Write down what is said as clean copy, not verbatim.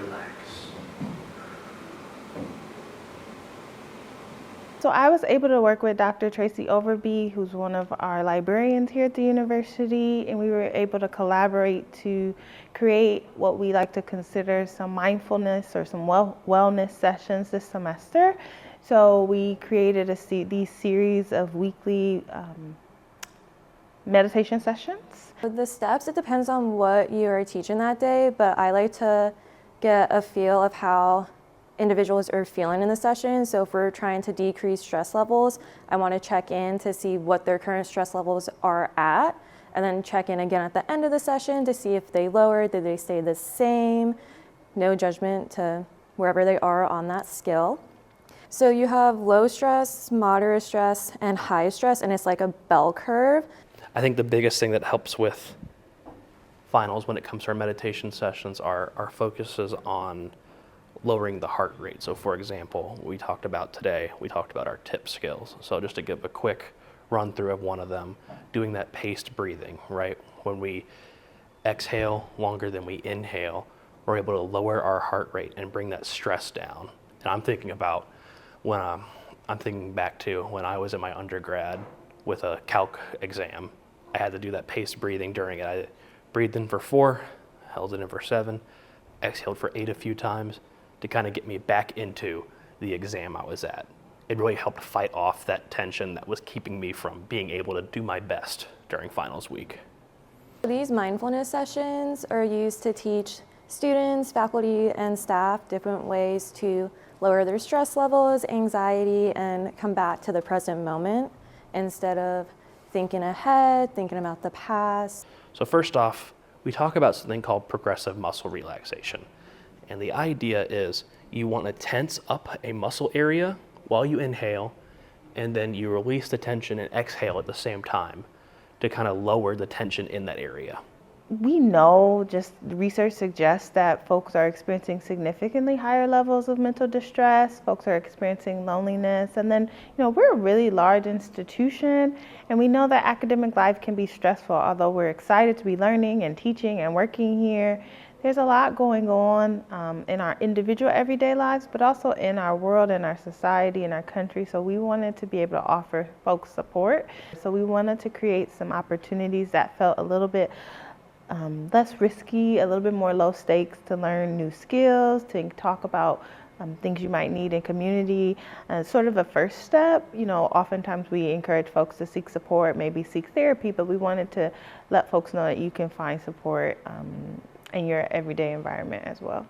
relax. So I was able to work with Dr. Tracy Overby, who's one of our librarians here at the university, and we were able to collaborate to create what we like to consider some mindfulness or some wellness sessions this semester. So we created these series of weekly meditation sessions. The steps, it depends on what you are teaching that day, but I like to get a feel of how individuals are feeling in the session. So if we're trying to decrease stress levels, I want to check in to see what their current stress levels are at, and then check in again at the end of the session to see if they lowered, did they stay the same, no judgment to wherever they are on that scale. So you have low stress, moderate stress, and high stress, and it's like a bell curve. I think the biggest thing that helps with finals when it comes to our meditation sessions are our focuses on lowering the heart rate. So for example, we talked about our tip skills. So just to give a quick run through of one of them, doing that paced breathing, right? When we exhale longer than we inhale, we're able to lower our heart rate and bring that stress down. And I'm thinking about I'm thinking back to when I was in my undergrad with a calc exam. I had to do that paced breathing during it. I breathed in for 4, held it in for 7, exhaled for 8 a few times to kind of get me back into the exam I was at. It really helped fight off that tension that was keeping me from being able to do my best during finals week. These mindfulness sessions are used to teach students, faculty, and staff different ways to lower their stress levels, anxiety, and come back to the present moment instead of thinking ahead, thinking about the past. So first off, we talk about something called progressive muscle relaxation. And the idea is you want to tense up a muscle area while you inhale, and then you release the tension and exhale at the same time to kind of lower the tension in that area. We know, just research suggests that folks are experiencing significantly higher levels of mental distress, folks are experiencing loneliness, and then, we're a really large institution, and we know that academic life can be stressful. Although we're excited to be learning and teaching and working here, there's a lot going on in our individual everyday lives, but also in our world, in our society, in our country. So we wanted to be able to offer folks support. So we wanted to create some opportunities that felt a little bit less risky, a little bit more low stakes, to learn new skills, to talk about things you might need in community. Sort of a first step. Oftentimes we encourage folks to seek support, maybe seek therapy, but we wanted to let folks know that you can find support in your everyday environment as well.